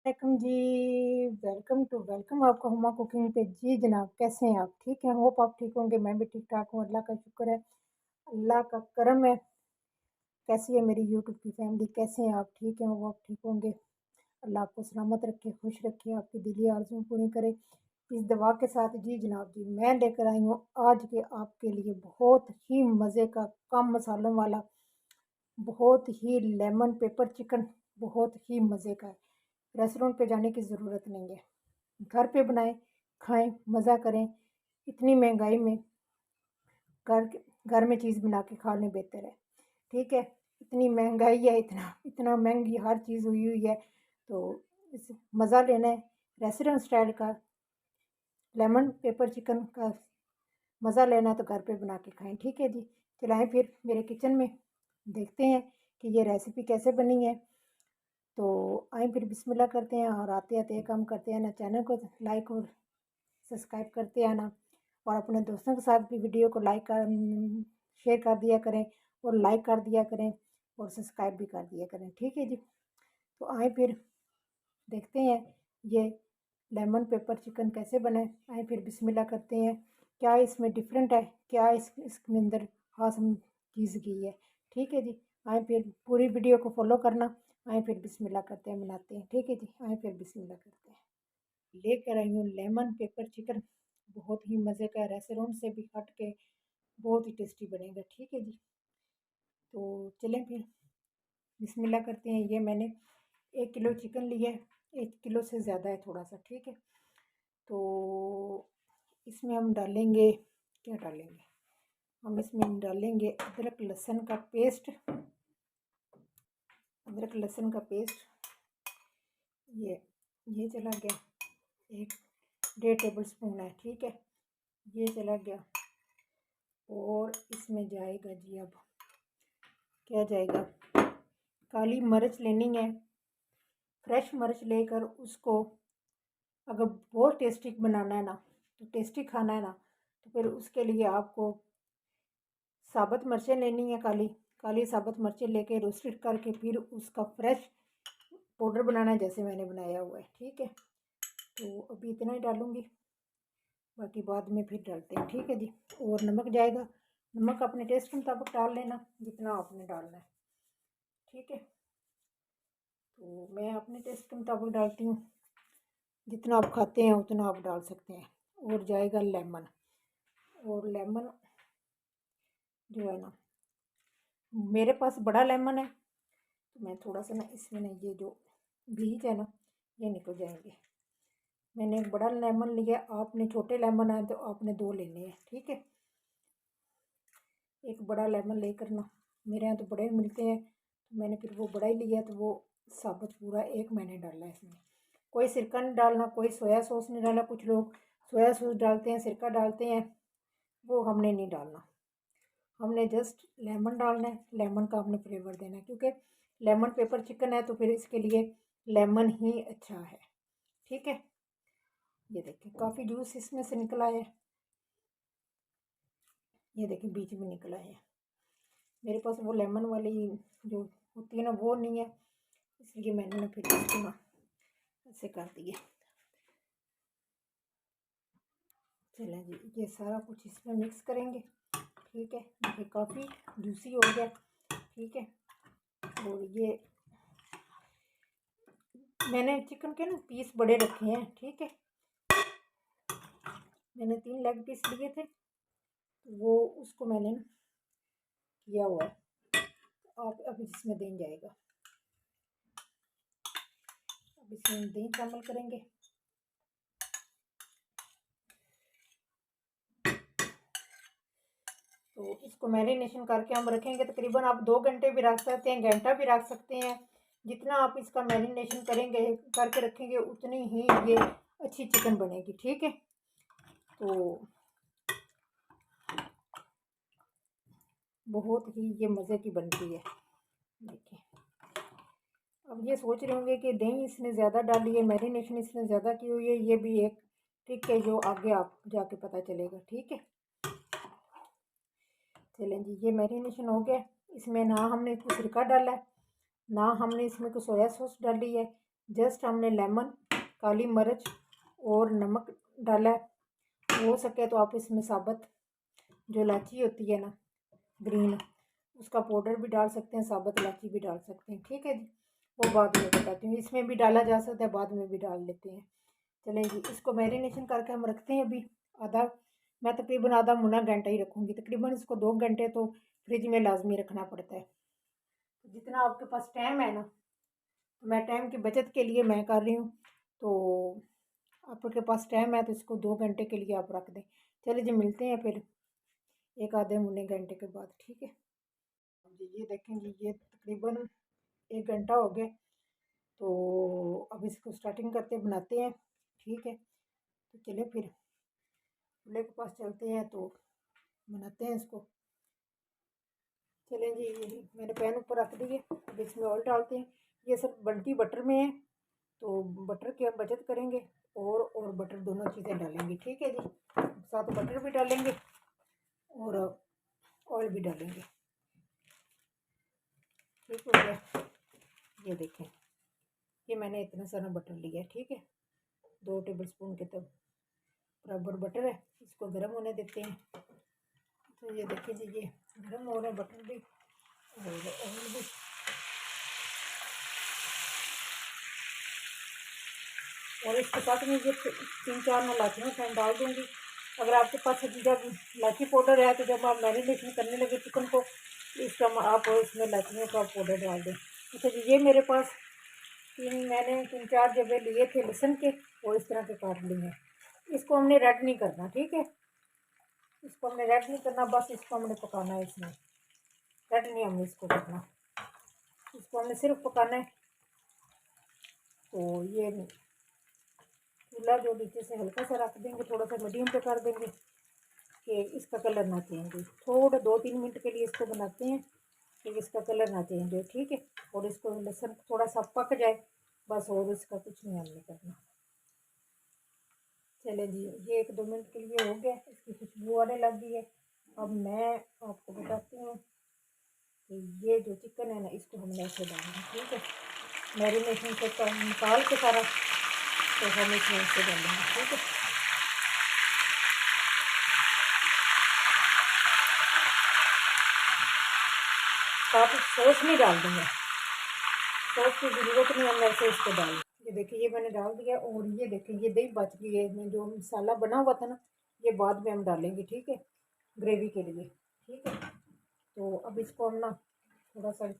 वालेकुम जी, वेलकम आपका हुमा कुकिंग पे। जी जनाब, कैसे हैं आप? ठीक हैं? होप आप ठीक होंगे, मैं भी ठीक-ठाक हूँ, अल्लाह का शुक्र है, अल्लाह का करम है। कैसी है मेरी यूट्यूब की फैमिली? कैसे हैं आप? ठीक हैं? वो आप ठीक होंगे। अल्लाह आपको सलामत रखे, खुश रखे, आपकी दिली आरज़ू पूरी करे। इस दुआ के साथ जी जनाब जी, मैं लेकर आई हूँ आज के आपके लिए बहुत ही मज़े का, कम मसालों वाला, बहुत ही लेमन पेपर चिकन, बहुत ही मज़े का है। रेस्टोरेंट पे जाने की ज़रूरत नहीं है। घर पे बनाएँ, खाएँ, मज़ा करें। इतनी महँगाई में घर के घर में चीज़ बना के खा लें बेहतर है, ठीक है? इतनी महँगाई है, इतना इतना महँगी हर चीज़ हुई हुई है, तो इस मज़ा लेना है रेस्टोरेंट स्टाइल का, लेमन पेपर चिकन का मज़ा लेना है तो घर पे बना के खाएँ, ठीक है जी? चलाएँ फिर मेरे किचन में, देखते हैं कि ये रेसिपी कैसे बनी है। तो आएँ फिर बिस्मिल्लाह करते हैं और आते-आते ये काम करते हैं ना, चैनल को लाइक और सब्सक्राइब करते आना और अपने दोस्तों के साथ भी वीडियो को शेयर कर दिया करें और लाइक कर दिया करें और सब्सक्राइब भी कर दिया करें, ठीक है जी। तो आए फिर देखते हैं ये लेमन पेपर चिकन कैसे बने। आए फिर बिस्मिल्लाह करते हैं, क्या इसमें डिफरेंट है, क्या इसके अंदर खास चीज़ की है, ठीक है जी। आए फिर पूरी वीडियो को फॉलो करना। आए फिर बिस्मिल्लाह करते हैं, बनाते हैं, ठीक है जी। आए फिर बिस्मिल्लाह करते हैं। लेकर आई हूँ लेमन पेपर चिकन, बहुत ही मज़े का, रेस्टोरेंट से भी हट के बहुत ही टेस्टी बनेगा, ठीक है जी। तो चलें फिर बिस्मिल्लाह करते हैं। ये मैंने 1 किलो चिकन लिया है, 1 किलो से ज़्यादा है थोड़ा सा, ठीक है। तो इसमें हम डालेंगे, क्या डालेंगे, हम इसमें डालेंगे अदरक लहसुन का पेस्ट, अदरक लहसुन का पेस्ट, ये ये चला गया, 1 डेढ़ टेबल स्पून है, ठीक है, ये चला गया। और इसमें जाएगा जी, अब क्या जाएगा, काली मिर्च लेनी है, फ्रेश मिर्च लेकर उसको, अगर बहुत टेस्टी बनाना है ना, तो टेस्टी खाना है ना, तो फिर उसके लिए आपको साबुत मिर्चें लेनी है, काली काली साबुत मिर्चें लेके रोस्टेड करके फिर उसका फ्रेश पाउडर बनाना है, जैसे मैंने बनाया हुआ है, ठीक है। तो अभी इतना ही डालूँगी, बाकी बाद में फिर डालते हैं, ठीक है जी। और नमक जाएगा, नमक अपने टेस्ट के मुताबिक डाल लेना, जितना आपने डालना है, ठीक है। तो मैं अपने टेस्ट के मुताबिक डालती हूँ, जितना आप खाते हैं उतना आप डाल सकते हैं। और जाएगा लेमन, और लेमन जो है ना, मेरे पास बड़ा लेमन है, तो मैं थोड़ा सा ना इसमें ना ये जो बीज है ना, ये निकल जाएंगे। मैंने एक बड़ा लेमन लिया, आपने छोटे लेमन आए तो आपने 2 लेने हैं, ठीक है। एक बड़ा लेमन लेकर ना, मेरे यहाँ तो बड़े मिलते हैं, तो मैंने फिर वो बड़ा ही लिया, तो वो साबुत पूरा एक मैंने डाला है इसमें। कोई सिरका नहीं डालना, कोई सोया सॉस नहीं डालना, कुछ लोग सोया सॉस डालते हैं, सिरका डालते हैं, वो हमने नहीं डालना। हमने जस्ट लेमन डालना है, लेमन का हमने फ्लेवर देना है, क्योंकि लेमन पेपर चिकन है तो फिर इसके लिए लेमन ही अच्छा है, ठीक है। ये देखिए काफ़ी जूस इसमें से निकला है, ये देखिए बीच में निकला है। मेरे पास वो लेमन वाली जो होती है ना, वो नहीं है, इसलिए मैंने ना फिर इसको ना ऐसे कर दिया। चलें जी, ये सारा कुछ इसमें मिक्स करेंगे, ठीक है। देखिए काफ़ी जूसी हो गया, ठीक है। और ये मैंने चिकन के ना पीस बड़े रखे हैं, ठीक है। मैंने 3 लेग पीस लिए थे, वो उसको मैंने ना किया हुआ है, आप अभी इसमें दही जाएगा, अब इसमें दही शामिल करेंगे। तो इसको मैरिनेशन करके हम रखेंगे, तकरीबन आप 2 घंटे भी रख सकते हैं, घंटा भी रख सकते हैं। जितना आप इसका मैरिनेशन करेंगे, करके रखेंगे, उतनी ही ये अच्छी चिकन बनेगी, ठीक है। तो बहुत ही ये मज़े की बनती है। देखिए अब ये सोच रहे होंगे कि दही इसने ज़्यादा डाली है, मैरिनेशन इसने ज़्यादा की हुई है, ये भी एक ट्रिक है जो आगे आप जाके पता चलेगा, ठीक है। चलें जी, ये मैरिनेशन हो गया। इसमें ना हमने कुछ सिरका डाला है, ना हमने इसमें कुछ सोया सॉस डाली है, जस्ट हमने लेमन, काली मिर्च और नमक डाला है। हो सके तो आप इसमें साबुत जो इलायची होती है ना, ग्रीन, उसका पाउडर भी डाल सकते हैं, साबुत इलायची भी डाल सकते हैं। ठीक है जी, वो बाद में बताती हूँ। इसमें भी डाला जा सकता है, बाद में भी डाल लेते हैं। चलें जी, इसको मैरिनेशन करके हम रखते हैं अभी आधा, मैं तकरीबन आधा मुना घंटा ही रखूँगी। तकरीबन इसको 2 घंटे तो फ्रिज में लाजमी रखना पड़ता है। तो जितना आपके पास टाइम है ना, तो मैं टाइम की बचत के लिए मैं कर रही हूँ। तो आपके पास टाइम है तो इसको 2 घंटे के लिए आप रख दें। चलिए जी, मिलते हैं फिर एक आधे मुने घंटे के बाद। ठीक है जी, ये देखें जी, ये तकरीबन 1 घंटा हो गया। तो अब इसको स्टार्टिंग करते बनाते हैं। ठीक है, तो चलिए फिर चूल्हे के पास चलते हैं तो बनाते हैं इसको। चलें जी, मैंने पैन ऊपर रख दी है, अब इसमें ऑयल डालते हैं। ये सब बनती बटर में है, तो बटर की हम बचत करेंगे और बटर दोनों चीज़ें डालेंगे। ठीक है जी, साथ बटर भी डालेंगे और ऑयल भी डालेंगे। ठीक हो गया, ये देखें, ये मैंने इतना सारा बटर लिया है। ठीक है, 2 टेबल स्पून के तब बराबर बटर है। इसको गर्म होने देते हैं। तो ये देखिए जी, ये गर्म हो रहा है बटर भी और ऑयल भी। और इसके साथ में ये 3-4 मैं इलायचियाँ डाल दूँगी। अगर आपके पास जब इलायची पाउडर है तो जब आप मैरिनेशन करने लगे चिकन को, इस टाइम आप इसमें इलायचियों का पाउडर डाल दें। अच्छा जी, ये मेरे पास मैंने 3-4 जगह लिए थे लहसुन के, और इस तरह के काट लिए हैं। इसको हमने रेड नहीं करना। ठीक है, इसको हमने रेड नहीं करना, बस इसको हमने पकाना है। इसमें रेड नहीं हमने इसको करना, इसको हमने सिर्फ पकाना है। तो ये चूल्हा जो नीचे से हल्का सा रख देंगे, थोड़ा सा मीडियम पे कर देंगे कि इसका कलर ना चेंज हो। थोड़ा 2-3 मिनट के लिए इसको बनाते हैं कि इसका कलर ना चेंज हो। ठीक है, और इसको लहसुन थोड़ा सा पक जाए बस, और इसका कुछ नहीं हमने करना। चले जी, ये 1-2 मिनट के लिए हो गया, इसकी खुशबू आने लग गई है। अब मैं आपको बताती हूँ कि ये जो चिकन है ना, इसको हमने ऐसे डालना है। ठीक है, मैरिनेशन से निकाल के सारा, तो हम इसमें ऐसे डालेंगे। ठीक है, साथ सॉस नहीं डाल दूँगा, सॉस की ज़रूरत नहीं, हम ऐसे इसको डाल। ये देखिए, ये मैंने डाल दिया। और ये देखिए, ये दही बच गई है इसमें, जो मसाला बना हुआ था ना, ये बाद में हम डालेंगे। ठीक है, ग्रेवी के लिए। ठीक है, तो अब इसको हम ना थोड़ा सा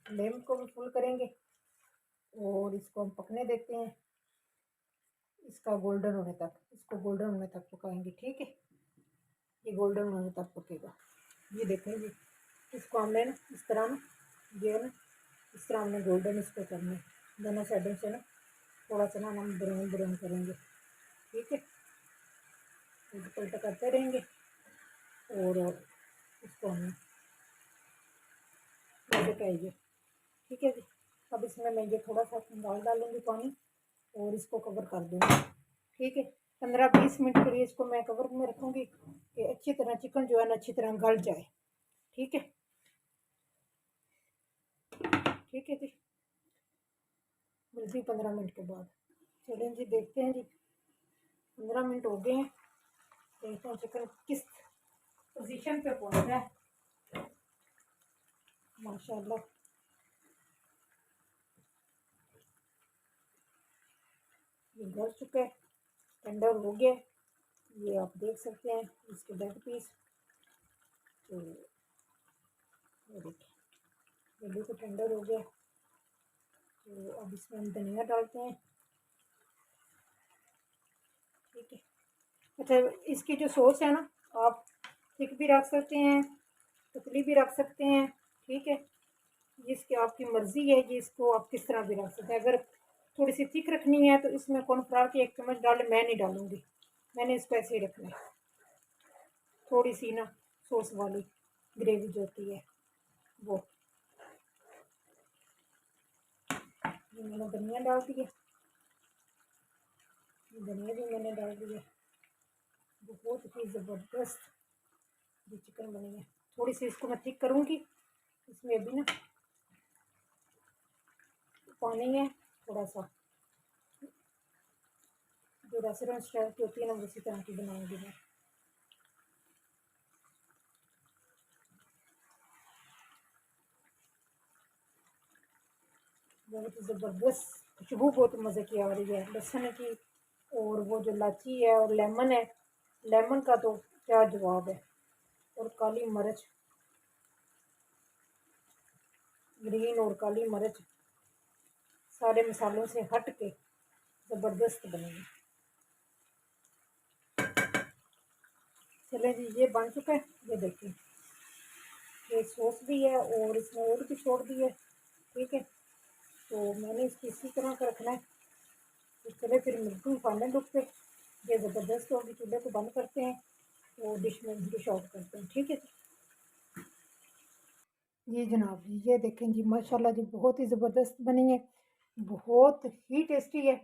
फ्लेम को भी फुल करेंगे और इसको हम पकने देते हैं, इसका गोल्डन होने तक, इसको गोल्डन होने तक पकाएंगे। ठीक है, ये गोल्डन होने तक पकेगा। ये देखें जी, इसको हमने ना इस तरह ना, ये ना इस तरह हमने गोल्डन इसको करना है, दोनों साइडों से ना थोड़ा सा ना हम ब्राउन ब्राउन करेंगे। ठीक है, उल्टा करते रहेंगे और इसको हम पकाएंगे। ठीक है जी, अब इसमें मैं ये थोड़ा सा दाल डालूंगी पानी और इसको कवर कर दूँगी। ठीक है, 15-20 मिनट के लिए इसको मैं कवर में रखूँगी कि अच्छी तरह चिकन जो है ना अच्छी तरह गल जाए। ठीक है, ठीक है जी, मिलती 15 मिनट के बाद। चलें जी, देखते हैं जी, 15 मिनट हो गए हैं। देखते हैं चिकन किस पोजीशन पे पहुँच रहा है। माशाल्लाह, ये गल चुका है, टेंडर हो गया। ये आप देख सकते हैं इसके बैक पीस। तो ये देखिए, ये बिल्कुल टेंडर हो गया। तो अब इसमें हम धनिया डालते हैं। ठीक है, अच्छा, इसकी जो सॉस है ना, आप थिक भी रख सकते हैं, पतली भी रख सकते हैं। ठीक है, जिसकी आपकी मर्ज़ी है, ये इसको आप किस तरह भी रख सकते हैं। अगर थोड़ी सी थिक रखनी है तो इसमें कॉर्नफ्लावर की 1 चम्मच डालें, मैं नहीं डालूँगी, मैंने इसको ऐसे ही रखना है। थोड़ी सी ना सॉस वाली ग्रेवी जो होती है वो। ये मैंने धनिया डाल दिया, धनिया भी मैंने डाल दिया। बहुत ही ज़बरदस्त ये चिकन बनी है। थोड़ी सी इसको मैं थिक करूँगी, इसमें अभी ना पानी है थोड़ा सा, जो रेस्टोरेंट स्टाइल की होती है ना उसी तरह की बनाऊंगी मैं। बहुत ही ज़बरदस्त खुशबू, बहुत मज़े की आ रही है लहसुन की, और वो जो इलायची है और लेमन है, लेमन का तो क्या जवाब है। और काली मिर्च, ग्रीन और काली मिर्च सारे मसालों से हट के ज़बरदस्त बनेगी। चलें जी, ये बन चुका है, ये देखिए ये सॉस भी है और इसमें और भी छोड़ दी है। ठीक है, तो मैंने इसको इसी तरह का रखना है। तो चले फिर मिलती हूँ फाइनल लुक पे। ये ज़बरदस्त होगी, चूल्हे को बंद करते हैं और डिश आउट करते हैं। ठीक है जी जनाब, ये देखें जी माशाल्लाह जी, बहुत ही ज़बरदस्त बनी है, बहुत ही टेस्टी है।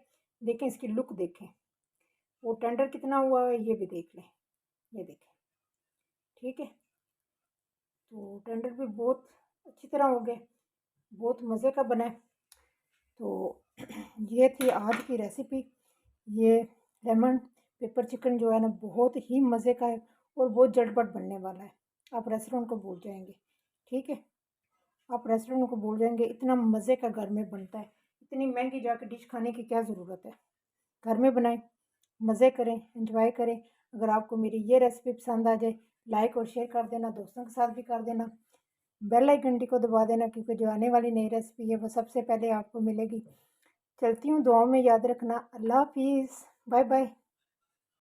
देखें इसकी लुक देखें, वो टेंडर कितना हुआ है ये भी देख लें, ये देखें। ठीक है, तो टेंडर भी बहुत अच्छी तरह हो गए, बहुत मज़े का बना है। तो ये थी आज की रेसिपी। ये लेमन पेपर चिकन जो है ना बहुत ही मज़े का है और बहुत झटपट बनने वाला है। आप रेस्टोरेंट को भूल जाएंगे। ठीक है, आप रेस्टोरेंट को भूल जाएंगे, इतना मज़े का घर में बनता है। इतनी महंगी जाकर डिश खाने की क्या ज़रूरत है, घर में बनाएं, मज़े करें, एंजॉय करें। अगर आपको मेरी ये रेसिपी पसंद आ जाए, लाइक और शेयर कर देना, दोस्तों के साथ भी कर देना, बेल आइकन को दबा देना, क्योंकि जो आने वाली नई रेसिपी है वो सबसे पहले आपको मिलेगी। चलती हूँ, दुआओं में याद रखना। अल्लाह हाफिज़, बाय बाय।